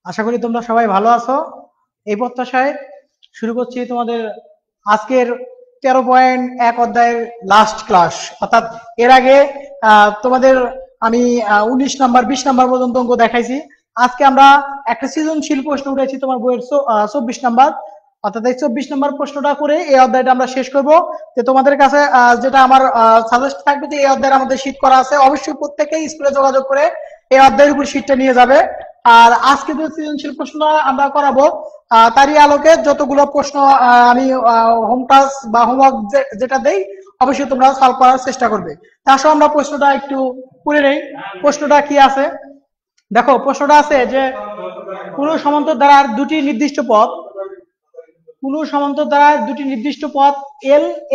আশা করি তোমরা সবাই ভালো আছো। এই প্রত্যাশায় শুরু করছি তোমাদের আজকের 13.1 অধ্যায়ের লাস্ট ক্লাস। অর্থাৎ এর আগে তোমাদের আমি 19 নাম্বার 20 নাম্বার পর্যন্ত অঙ্ক দেখাইছি। আজকে আমরা একটা সৃজনশীল প্রশ্ন উঠেছি তোমার বইয়ের 24 নাম্বার। অর্থাৎ এই 24 নাম্বার প্রশ্নটা করে এই অধ্যায়টা আমরা শেষ করব। যে তোমাদের কাছে যেটা আমার সাজেস্ট থাকবে যে এই অধ্যায়ের আমাদের শীট করা আছে, অবশ্যই প্রত্যেকেই স্কুলে যোগাযোগ করে এই অধ্যায়ের উপর শীটটা নিয়ে যাবে। আর আজকে যে সৃজনশীল প্রশ্ন আমরা করাবো তারই আলোকে যতগুলো প্রশ্ন আমি হোম ক্লাস বা হোমওয়ার্ক যেটা দেই অবশ্যই তোমরা সলভ করার চেষ্টা করবে। তার সঙ্গে আমরা প্রশ্নটা একটু পড়ে নেই। প্রশ্নটা কি আছে দেখো, প্রশ্নটা আছে যে কোনো সমান্তর দ্বারার দুটি নির্দিষ্ট পথ, কোনো সমান্তর দ্বারার দুটি নির্দিষ্ট পথ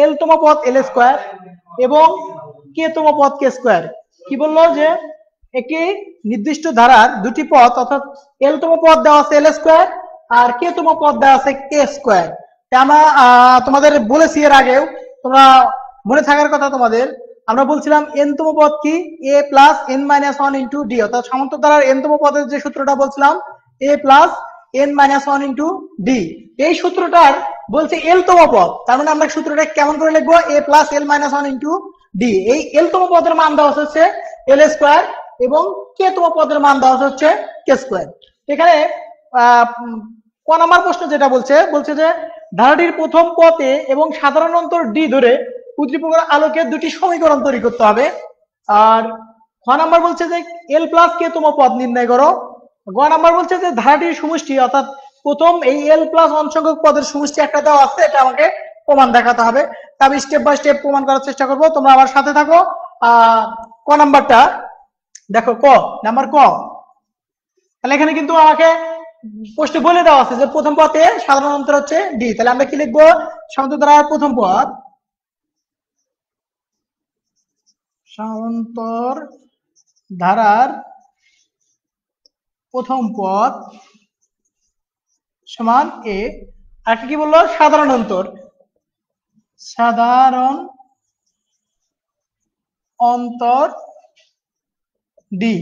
এল তম পথ এল স্কোয়ার এবং কে তম পথ কে স্কোয়ার। কি বললো যে একটি নির্দিষ্ট ধারার দুটি পথ অর্থাৎ এল তম পথ দেওয়া আছে এল স্কোয়ার আর কে তম পথ দেওয়া আছে কে স্কোয়ার। আমরা তোমাদের বলেছি এর আগেও, তোমরা মনে থাকার কথা তোমাদের, আমরা বলছিলাম এন তম পদ কি a plus n minus one into d. অর্থাৎ সমান্তর দ্বারার এন তম পদের যে সূত্রটা বলছিলাম a plus n minus one into d, এই সূত্রটার বলছে এল তম পদ। তার মানে আমরা সূত্রটা কেমন করে লিখবো, এ plus L minus one into d. এই এল তম পদের মান দেওয়া হচ্ছে এল স্কোয়ার এবং কে তম পদের মান দেওয়া হচ্ছে কে স্কোয়ার। এখানে ক নাম্বার প্রশ্ন যেটা বলছে যে ধারাটির প্রথম পথে এবং সাধারণ অন্তর ডি ধরে উদ্দীপকের আলোকে দুটি সমীকরণ তৈরি করতে হবে। আর খ নাম্বার বলছে যে এল প্লাস কে তম পদ নির্ণয় করো। গ নাম্বার বলছে যে ধারাটির সমষ্টি অর্থাৎ প্রথম এই এল প্লাস ওয়ান সংখ্যক পদের সমষ্টি একটা দেওয়া আছে, এটা আমাকে প্রমাণ দেখাতে হবে। আমি স্টেপ বাই স্টেপ প্রমাণ করার চেষ্টা করবো, তোমরা আমার সাথে থাকো। ক নাম্বারটা দেখো, ক নাম্বার ক, তাহলে এখানে কিন্তু আমাকে প্রশ্নে বলে দেওয়া আছে যে প্রথম পথে সাধারণ অন্তর হচ্ছে ডি। তাহলে আমরা কি লিখবো, সমান্তর ধারার প্রথম পথ, সমান্তর ধারার প্রথম পথ সমান এ। আর কি বললো, সাধারণ অন্তর, সাধারণ অন্তর ডি।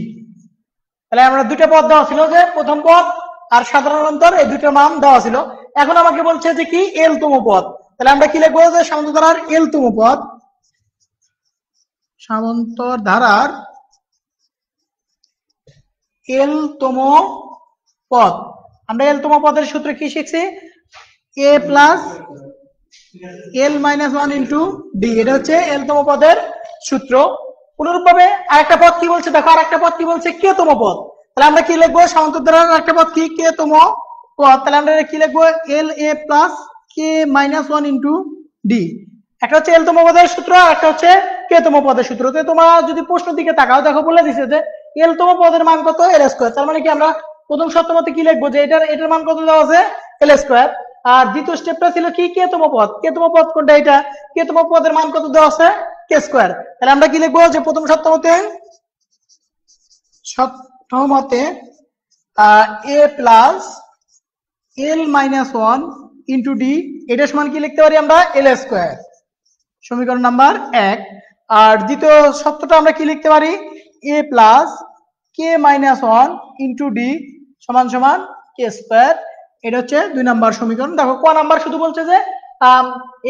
তাহলে আমরা দুটো পদ দেওয়া ছিল, যে প্রথম পদ আর সাধারণ অন্তর, এই দুটো মান দেওয়া ছিল। এখন আমাকে বলছে যে কি এল তম পদ। তাহলে আমরা কি লিখবো, যে সমান্তর ধারার এল তম পদ, সমান্তর ধারার এল তম পদ। আমরা এল তম পদের সূত্র কি শিখছি, এ plus L minus one into D, এটা হচ্ছে এল তম পদের সূত্র। অনুরূপভাবে আরেকটা পদ কি বলছে দেখো, আরেকটা পদ কি বলছে কে তম পদ। তাহলে আমরা কি লিখবো, সমান্তর ধারার একটা পদ কি কে তম পদ। তাহলে আমরা কি লিখবো, এল এ plus k minus one into D. একটা হচ্ছে এল তম পদের সূত্র আর একটা হচ্ছে কে তম পদের সূত্র। তো তোমরা যদি প্রশ্নের দিকে তাকাও, দেখো বলে দিছে যে এল তম পদের মান কত এল স্কোয়ার। তার মানে কি আমরা প্রথম শর্ত মতে কি লিখবো, যে এটার মান কত দেওয়া আছে এল স্কোয়ার। আর দ্বিতীয় স্টেপটা ছিল কি কে তম পদ। কে তম পদ কোনটা, এটা কে তম পদের মান কত দেওয়া আছে কে স্কোয়ার। তাহলে আমরা কি লিখবো, যে প্রথম শর্ত মতে এ plus L minus one into D, এটার সমান কি লিখতে পারি আমরা এল স্কোয়ার, সমীকরণ নাম্বার 1। আর দ্বিতীয় শর্তটা আমরা কি লিখতে পারি, এ plus k minus one into d সমান সমান কে স্কোয়ার, এটা হচ্ছে 2 নাম্বার সমীকরণ। দেখো ক নাম্বার শুধু বলছে যে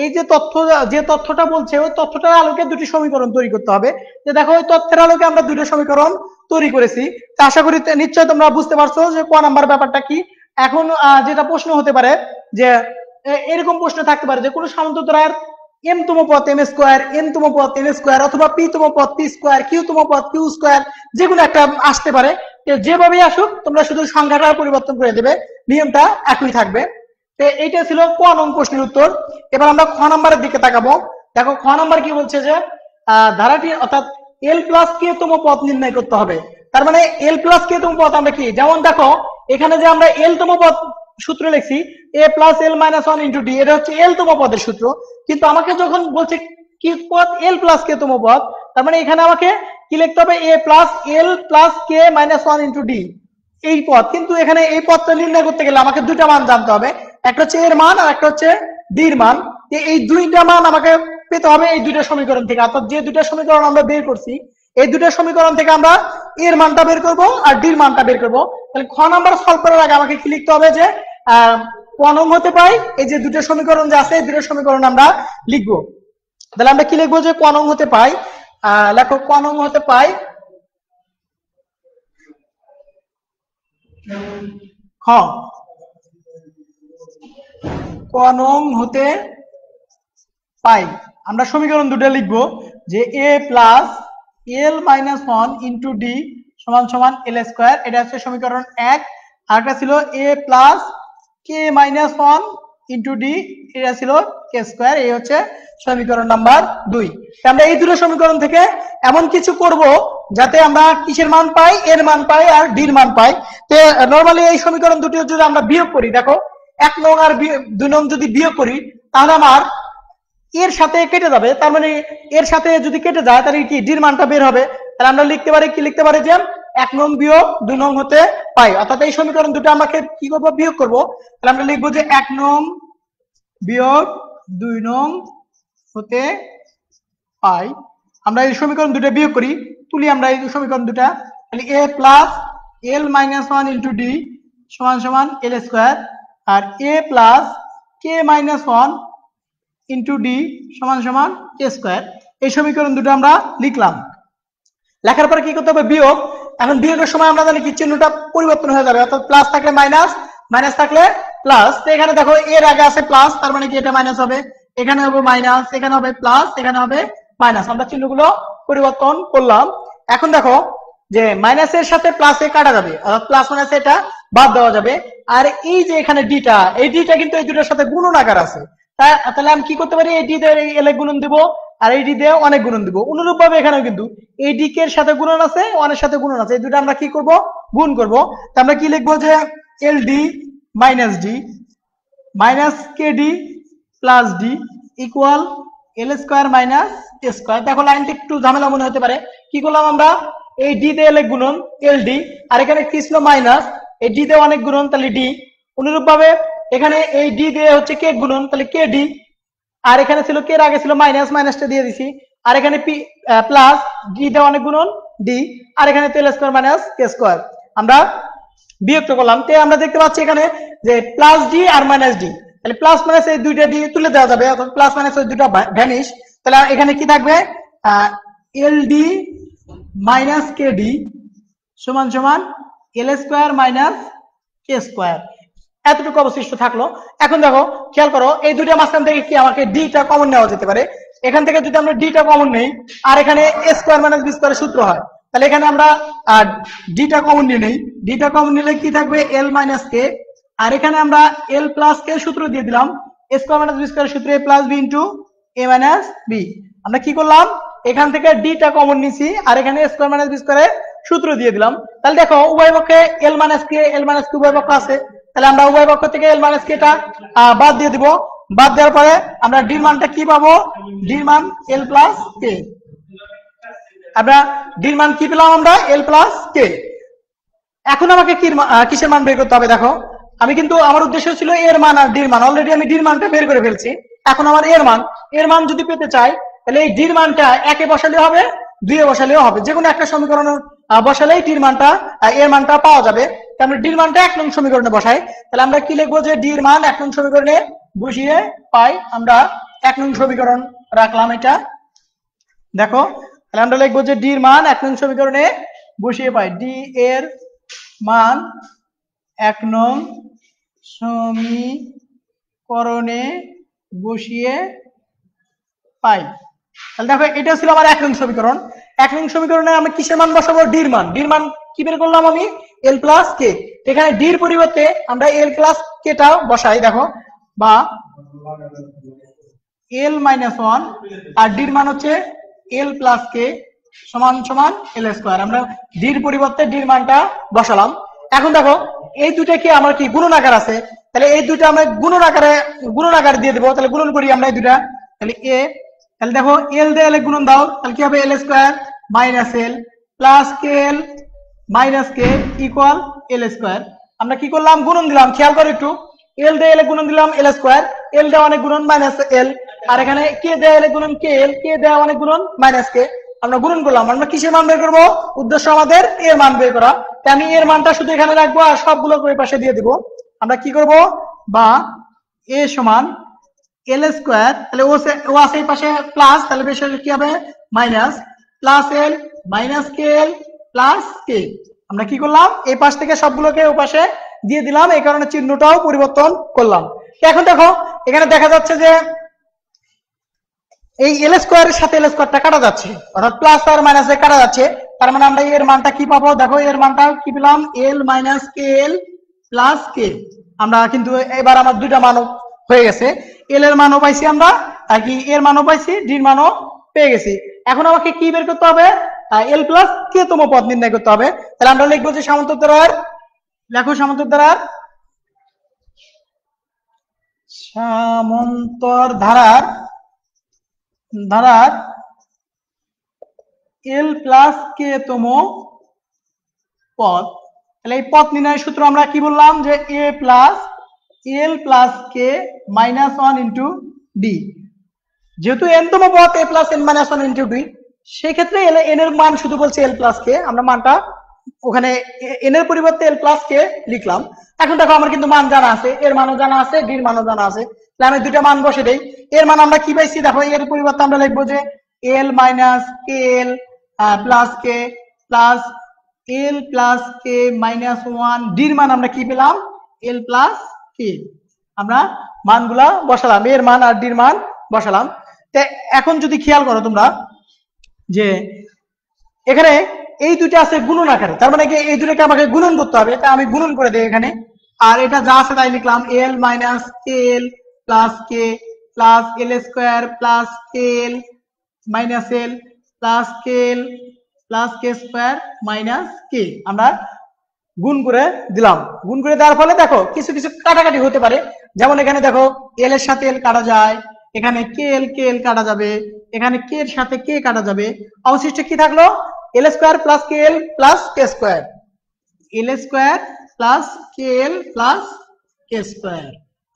এই যে তথ্যটা বলছে ওই তথ্যটার আলোকে দুটি সমীকরণ তৈরি করতে হবে। যে দেখো ওই তথ্যের আলোকে আমরা দুটো সমীকরণ তৈরি করেছি। তা আশা করি নিশ্চয় তোমরা বুঝতে পারছো যে ক নাম্বার ব্যাপারটা কি। এখন যেটা প্রশ্ন হতে পারে, যে এরকম প্রশ্ন থাকতে পারে যে কোনো সমান্তর ধারার এম তম পদ এম স্কোয়ার, এন তম পদ এন স্কোয়ার, অথবা পি তম পদ পি স্কোয়ার, কিউ তম পদ কিউ স্কোয়ার, যেগুলো একটা আসতে পারে। যেভাবেই আসুক তোমরা শুধু সংখ্যাটা পরিবর্তন করে দেবে, নিয়মটা একই থাকবে। তো এইটা ছিল ক নং প্রশ্নের উত্তর। এবার আমরা খ নাম্বারের দিকে তাকাবো। দেখো খ নাম্বার কি বলছে, যে ধারাটি অর্থাৎ এল প্লাস কে তম পদ নির্ণয় করতে হবে। তার মানে এল প্লাস কে তম পদ আমরা কি, যেমন দেখো এখানে যে আমরা এল তম পদ সূত্র লিখছি এ plus L minus one into D, এটা হচ্ছে এল তম পদের সূত্র। কিন্তু আমাকে যখন বলছে কি পদ এল প্লাস কে তম পদ, তার মানে এখানে আমাকে কি লিখতে হবে, এ plus k minus one into d, এই পদ। কিন্তু এখানে এই পদটা নির্ণয় করতে গেলে আমাকে দুটা মান জানতে হবে, একটা হচ্ছে এর মান আর একটা হচ্ছে ডির মান। এই দুইটা মান আমাকে পেতে হবে এই দুইটা সমীকরণ থেকে। অর্থাৎ যে দুইটা সমীকরণ আমরা বের করছি এই দুটো সমীকরণ থেকে আমরা এর মানটা বের করব আর ডির মানটা বের করব। তাহলে খ নাম্বার সলভ করার আগে আমাকে কি লিখতে হবে যে ক নং হতে পাই এই যে দুটো সমীকরণ যে আছে এই দুটো সমীকরণ আমরা লিখবো। তাহলে আমরা কি লিখবো যে ক নং হতে পাই, লেখো ক নং হতে পাই খ ক নং হতে পাই আমরা সমীকরণ দুটো লিখবো যে a plus l minus 1 into d সমান সমান এল স্কোয়ার, এটা হচ্ছে সমীকরণ 1। আর একটা ছিল a plus k minus 1 into D, এটা ছিল কে স্কোয়ার, এই হচ্ছে সমীকরণ নাম্বার 2। আমরা এই দুটো সমীকরণ থেকে এমন কিছু করব যাতে আমরা কিসের মান পাই, এর মান পাই আর ডির মান পাই। তো নরমালি এই সমীকরণ দুটি যদি আমরা বিয়োগ করি, দেখো 1 নং আর 2 নং যদি বিয়োগ করি তাহলে আমার এর সাথে কেটে যাবে, তার মানে এর সাথে যদি কেটে যায় তাহলে কি ডির মানটা বের হবে। তাহলে আমরা লিখতে পারি কি লিখতে পারি যে 1 নং বিয়োগ 2 নং হতে পাই, অর্থাৎ এই সমীকরণ দুটো আমাকে কি করব বিয়োগ করব। তাহলে আমরা লিখবো যে 1 নং বিয়োগ 2 নং হতে পাই। আমরা এই সমীকরণ দুটো বিয়োগ করি, তুলি আমরা এই সমীকরণ দুটো। তাহলে a plus l minus 1 into d সমান সমান এল স্কোয়ার, আর a plus k minus 1 into d সমান সমান কে স্কোয়ার। এই সমীকরণ দুটো আমরা লিখলাম। লেখার পরে কি করতে হবে বিয়োগ। এখন বিয়োগের সময় আমরা জানি কি চিহ্নটা পরিবর্তন হয়ে যাবে, অর্থাৎ প্লাস থাকলে মাইনাস, মাইনাস থাকলে প্লাস। তো এখানে দেখো এর আগে আছে প্লাস, তার মানে কি এটা মাইনাস হবে, এখানে হবে মাইনাস, এখানে হবে প্লাস, এখানে হবে মাইনাস। আমরা চিহ্নগুলো পরিবর্তন করলাম। এখন দেখো যে মাইনাসের সাথে প্লাসে কাটা যাবে, অর্থাৎ প্লাস মাইনাস এটা বাদ দেওয়া যাবে। আর এই যে এখানে ডিটা, এই ডিটা কিন্তু এই দুটোর সাথে গুণন আকার আছে, তাহলে আমি কি করতে পারি এই ডি দিয়ে এল গুণন দিব আর এই ডি দিয়ে অনেক গুণন দিব। অনুরূপ ভাবে এখানেও কিন্তু এই ডি কে এর সাথে গুণন আছে, অনেক সাথে গুণন আছে, এই দুটো আমরা কি করব গুণ করব। তো আমরা কি লিখবো যে l d minus d minus k d plus d equal l square minus a square. দেখো লাইনটা একটু ঝামেলা মনে হতে পারে, কি করলাম আমরা এই ডি তে এল গুণন এল ডি, আর এখানে কি ছিল মাইনাস, এই ডি তে অনেক গুণন তাহলে ডি। অনুরূপ ভাবে এখানে এই ডি দিয়ে হচ্ছে কে গুণন, তাহলে কে ডি, আর এখানে ছিল কে এর আগে ছিল মাইনাস, মাইনাসটা দিয়ে দিছি, আর এখানে পি প্লাস ডি দিয়ে অনেক গুণন ডি, আর এখানে তেল স্কোয়ার মাইনাস কে স্কোয়ার। আমরা বিয়োগ করলাম, তে আমরা দেখতে পাচ্ছি এখানে যে প্লাস ডি আর মাইনাস ডি, তাহলে প্লাস মাইনাস এই দুইটা ডি তুলে দেওয়া যাবে, অর্থাৎ প্লাস মাইনাস ওই দুটো ভ্যানিশ। তাহলে এখানে কি থাকবে এল ডি মাইনাস কে ডি সমান সমান এল স্কোয়ার মাইনাস কে স্কোয়ার, এতটুকু অবশিষ্ট থাকলো। এখন দেখো খেয়াল করো এই দুটো মাঝখান থেকে কি আমাকে ডিটা কমন নেওয়া যেতে পারে। এখান থেকে যদি আমরা ডিটা কমন নেই আর এখানে এ স্কোয়ার মাইনাস বি স্কোয়ারের সূত্র হয়, তাহলে এখানে আমরা ডিটা কমন নিয়ে নেই, ডিটা কমন নিলে কি থাকবে এল মাইনাস কে, আর এখানে আমরা এল প্লাস কে সূত্র দিয়ে দিলাম এ স্কোয়ার মাইনাস বি স্কোয়ারের সূত্র এ প্লাস বি ইন্টু এ মাইনাস বি। আমরা কি করলাম এখান থেকে ডিটা কমন নিছি আর এখানে এ স্কোয়ার মাইনাস বি স্কোয়ারের সূত্র দিয়ে দিলাম। তাহলে দেখো উভয় পক্ষে এল মাইনাস কে উভয় পক্ষ আছে, তাহলে আমরা উভয় পক্ষ থেকে এল মাইনাস কেটা বাদ দিয়ে দিব। বাদ দেওয়ার পরে আমরা ডির মানটা কি পাবো, ডির মান এল প্লাস কে। আমরা ডির মান কি পেলাম আমরা এল প্লাস কে। এখন আমাকে কিসের মান বের করতে হবে, দেখো আমি কিন্তু আমার উদ্দেশ্য ছিল এর মান আর ডির মান, অলরেডি আমি ডির মানটা বের করে ফেলছি। এখন আমার এর মান যদি পেতে চাই তাহলে এই ডির মানটা একে বসালে হবে, দুইয়ে বসালেও হবে, যে কোনো একটা সমীকরণ বসালেই ডির মানটা এর মানটা পাওয়া যাবে। আমরা ডির মানটা 1 নং সমীকরণে বসাই, তাহলে আমরা কি লিখবো যে ডির মান 1 নং সমীকরণে বসিয়ে পাই। আমরা 1 নং সমীকরণ রাখলাম এটা, দেখো তাহলে আমরা লিখবো যে ডির মান 1 নং সমীকরণে বসিয়ে পাই, ডি এর মান 1 নং সমীকরণে বসিয়ে পাই। তাহলে দেখো এটা ছিল আমার 1 নং সমীকরণ। 1 নং সমীকরণে আমি কিসের মান বসাবো, ডির মান। ডির মান কি বের করলাম আমি এল প্লাস কে, এখানে ডির পরিবর্তে আমরা এল প্লাস কেটা বসাই, দেখো বা এল মাইনাস 1 আর ডির মান হচ্ছে এল প্লাস কে সমান সমান এল স্কোয়ার। আমরা ডির পরিবর্তে ডির মানটা বসালাম। এখন দেখো এই দুটা কি আমার কি গুণন আকার আছে, তাহলে এই দুটা আমরা গুণন আকারে দিয়ে দেবো। তাহলে গুণন করি আমরা এই দুটা, তাহলে এ, তাহলে দেখো এল দিয়ে এল গুণন দাও, তাহলে কি হবে এল স্কোয়ার মাইনাস এল প্লাস কে L minus K equal l square. আমরা কি করলাম গুণন দিলাম, খেয়াল করো একটু, এল দিয়ে এল গুণন দিলাম এল স্কোয়ার, এল দেওয়া অনেক গুণন মাইনাস এল, আর এখানে কে দেওয়া এল গুণন কে এল, কে দেওয়া অনেক গুণন মাইনাস কে। আমরা গুণন করলাম। আমরা কিসের মান বের করবো? উদ্দেশ্য আমাদের এর মান বের করা। তাই আমি এর মানটা শুধু এখানে রাখবো আর সবগুলো ওই পাশে দিয়ে দিব। আমরা কি করব, বা এ সমান এল স্কোয়ার, তাহলে ও আছে এই পাশে প্লাস, তাহলে বেশি কি হবে মাইনাস, প্লাস এল মাইনাস কে এল প্লাস কে। আমরা কি করলাম, এই পাশ থেকে সবগুলোকে ও পাশে দিয়ে দিলাম, এই কারণে চিহ্নটাও পরিবর্তন করলাম। এখন দেখো এখানে দেখা যাচ্ছে যে এই এল স্কোয়ারের সাথে এল স্কোয়ারটা কাটা যাচ্ছে, অর্থাৎ প্লাস আর মাইনাসে কাটা যাচ্ছে। তার মানে আমরা এর মানটা কি পাবো, দেখো এর মানটা কি পেলাম, এল মাইনাস কে এল প্লাস কে। আমরা কিন্তু এবার আমার দুইটা মানও হয়ে গেছে, এল এর মানও পাইছি আমরা, আর কি এর মানও পাইছি, ডির মানও পেয়ে গেছি। এখন আমাকে কি বের করতে হবে, এল প্লাস কে তম পদ নির্ণয় করতে হবে। তাহলে আমরা লিখবো যে সামান্তরার, লেখো সামান্তরার, সামান্তর ধারার এল প্লাস কে তম পদ। তাহলে এই পদ নির্ণয়ের সূত্র আমরা কি বললাম, যে a plus l plus k minus one into d. যেহেতু এন তম পদ a plus n minus one into d, সেক্ষেত্রে এন এর মান শুধু বলছে এল প্লাস কে, আমরা মানটা ওখানে এন এর পরিবর্তে এল প্লাস কে লিখলাম। এখন দেখো আমার কিন্তু মান জানা আছে, এর মানও জানা আছে, ডির মানও জানা আছে, তাহলে আমি দুইটা মান বসে দেই। এর মান আমরা কি পাইছি, দেখো এর পরিবর্তে আমরা লিখবো যে এল মাইনাস কে এল plus k plus l plus k minus one, ডির মান আমরা কি পেলাম, এল প্লাস কে। আমরা মানগুলা বসালাম, এর মান আর ডির মান বসালাম। এখন যদি খেয়াল করো তোমরা যে এখানে এই দুটো আছে গুণন আকারে, তার মানে কি এই দুটোকে আমাকে গুণন করতে হবে, তাই আমি গুণন করে দেই এখানে। আর এটা যা আছে তাই লিখলাম, এল মাইনাস কে এল plus k plus L square plus কে এল মাইনাস এল প্লাস কে এল প্লাস কে স্কোয়ার মাইনাস কে। আমরা গুণ করে দিলাম। গুণ করে দেওয়ার ফলে দেখো কিছু কিছু কাটাকাটি হতে পারে, যেমন এখানে দেখো এল এর সাথে এল কাটা যায়, এখানে কে এল কাটা যাবে, এখানে কে এর সাথে কে কাটা যাবে, অবশিষ্ট কি থাকলো, এল স্কোয়ার প্লাস কে এল প্লাস কে স্কোয়ার, এল স্কোয়ার প্লাস কে এল প্লাস কে স্কোয়ার।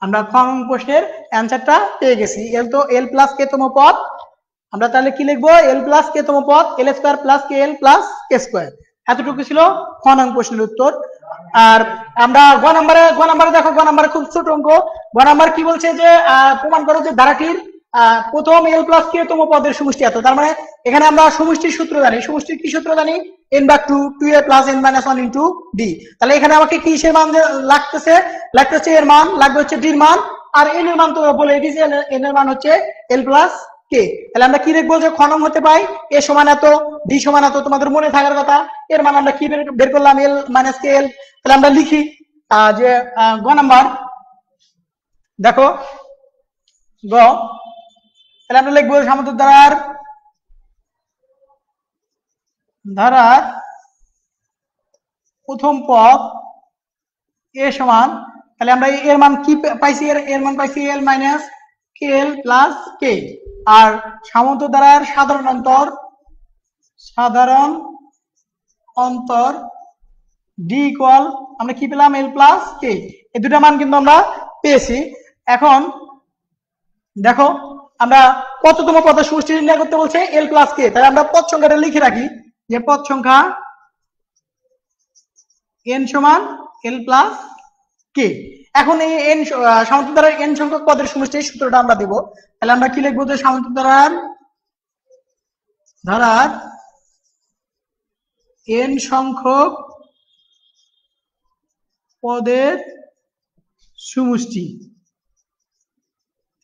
আমরা খ নং প্রশ্নের অ্যান্সারটা পেয়ে গেছি। এল প্লাস কে তম পদ, আমরা তাহলে কি লিখবো, এল প্লাস কে তম পদ এল স্কোয়ার প্লাস কে এল প্লাস কে স্কোয়ার। এতটুকু ছিল খ নং প্রশ্নের উত্তর। আর আমরা গ নাম্বারে দেখো, গ নাম্বারে খুব ছোট অঙ্ক। গ নাম্বার কি বলছে যে প্রমাণ করো যে ধারাটির প্রথম এল প্লাস কে তম পদের সমষ্টি এত। তার মানে এখানে আমরা সমষ্টির সূত্র জানি, সমষ্টির কি সূত্র জানি, n by 2a plus n minus 1 into d। তাহলে এখানে আমাকে কি সে মান লাগতেছে এর মান, লাগবে হচ্ছে d এর মান, আর n এর মান তো বলে দিয়েছি, n এর মান হচ্ছে l প্লাস k। তাহলে আমরা কি লিখবো, যে খ নং হতে পাই a সমান এত, d সমান এত, তোমাদের মনে থাকার কথা। এর মান আমরা কি বের করলাম, l মাইনাস k l। তাহলে আমরা লিখি যে গ নাম্বার, দেখো গ, তাহলে আমরা লিখবো সামান্তর ধারার প্রথম পদ এ সমান, তাহলে আমরা এর মান কি পাইছি, এর মান পাইছি এল মাইনাস কে এল প্লাস কে। আর সামান্তর ধারার সাধারণ অন্তর ডি ইকুয়াল আমরা কি পেলাম, এল প্লাস কে। এই দুটা মান কিন্তু আমরা পেয়েছি। এখন দেখো আমরা কততম পদের সমষ্টি নির্ণয় করতে বলছে, এল প্লাস কে। তাহলে আমরা পদ সংখ্যাটা লিখে রাখি, যে পদ সংখ্যা n সমান l প্লাস কে। এখন এই n সামান্তর ধারার n সংখ্যক পদের সমষ্টির সূত্রটা আমরা দেব। তাহলে আমরা কি লিখবো, যে সামান্তর ধারার n সংখ্যক পদের সমষ্টি,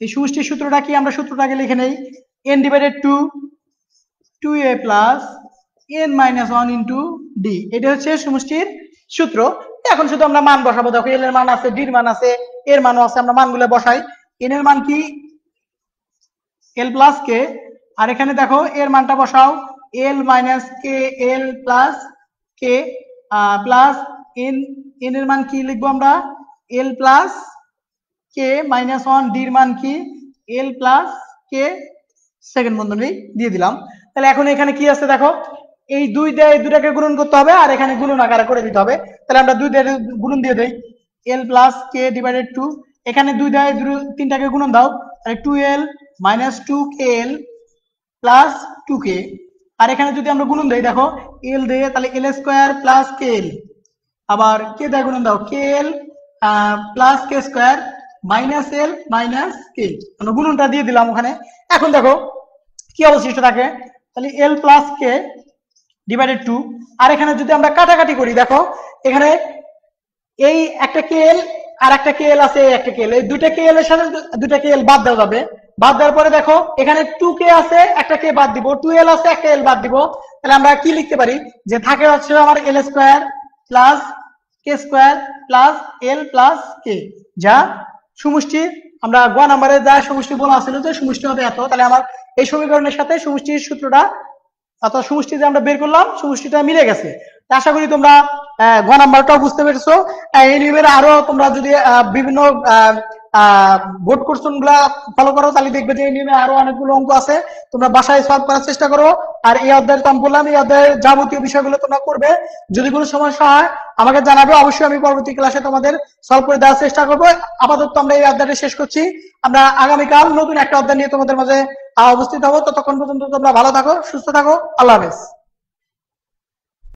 এই সমষ্টির সূত্রটা কি, আমরা সূত্রটাকে লিখে নেই, n divided 2a plus n minus 1 into d। এটা হচ্ছে সমষ্টির সূত্র। এখন শুধু আমরা মান বসাবো। দেখো এল এর মান আছে, ডির মান আছে, এর মানও আছে, আমরা মানগুলো বসাই। এন এর মান কি, এল প্লাস কে, আর এখানে দেখো এর মানটা বসাও, এল মাইনাস কে এল plus k plus N, N এর মান কি লিখবো আমরা, এল প্লাস কে মাইনাস 1, ডির মান কি, এল প্লাস কে সেকেন্ড বন্ধনী দিয়ে দিলাম। তাহলে এখন এখানে কি আছে দেখো, এই দুইটাকে গুণন করতে হবে, আর এখানে গুণন আকারে করে দিতে হবে। তাহলে আমরা দুইটাকে গুণন দিয়ে দেই, এল প্লাস কে ডিভাইডেড 2, এখানে তিনটাকে গুণন দাও, তাহলে 2l minus 2kl plus 2k আর এখানে যদি আমরা গুণন দেই, দেখো এল দিয়ে তাহলে এল স্কোয়ার প্লাস কে এল, আবার কে দিয়ে গুণন দাও কে এল প্লাস কে স্কোয়ার মাইনাস এল মাইনাস কে, আমরা গুণনটা দিয়ে দিলাম ওখানে। এখন দেখো কি অবশিষ্ট থাকে, তাহলে এল প্লাস কে ডিভাইডেড 2। আর এখানে যদি আমরা কাটাকাটি করি, দেখো এখানে এই একটা কে এল আর একটা কে এল আছে, একটা কে এল, এই দুইটা কে এল এর সাথে দুইটা কে এল বাদ দেওয়া যাবে। বাদ দেওয়ার পরে দেখো এখানে 2k আছে, একটা কে বাদ দিব, 2l আছে, একটা এল বাদ দিব। তাহলে আমরা কি লিখতে পারি, যে থাকে হচ্ছে আমার এল স্কোয়ার প্লাস কে স্কোয়ার প্লাস এল প্লাস কে, যা সমষ্টি আমরা গ নাম্বারে যা সমষ্টি বলা ছিল যে সমষ্টি হবে এত। তাহলে আমার এই সমীকরণের সাথে সমষ্টির সূত্রটা অর্থাৎ সমষ্টি যে আমরা বের করলাম সমষ্টিটা মিলে গেছে। আশা করি তোমরা গ নাম্বারটাও বুঝতে পেরেছো। এই নিয়মের আরো তোমরা যদি বিভিন্ন বোর্ড কোশ্চেন গুলা ফলো করো, তাহলে দেখবে যে এই নিয়মে আরো অনেকগুলো অঙ্ক আছে, তোমরা বাসায় সলভ করার চেষ্টা করো। আর এই অধ্যায়ের তো আমি বললাম, এই অধ্যায়ের যাবতীয় বিষয়গুলো তোমরা করবে। যদি কোনো সমস্যা হয় আমাকে জানাবে, অবশ্যই আমি পরবর্তী ক্লাসে তোমাদের সলভ করে দেওয়ার চেষ্টা করবো। আপাতত আমরা এই অধ্যায়টা শেষ করছি, আমরা আগামীকাল নতুন একটা অধ্যায় নিয়ে তোমাদের মাঝে উপস্থিত হবো। ততক্ষণ পর্যন্ত তোমরা ভালো থাকো, সুস্থ থাকো, আল্লাহ হাফেজ।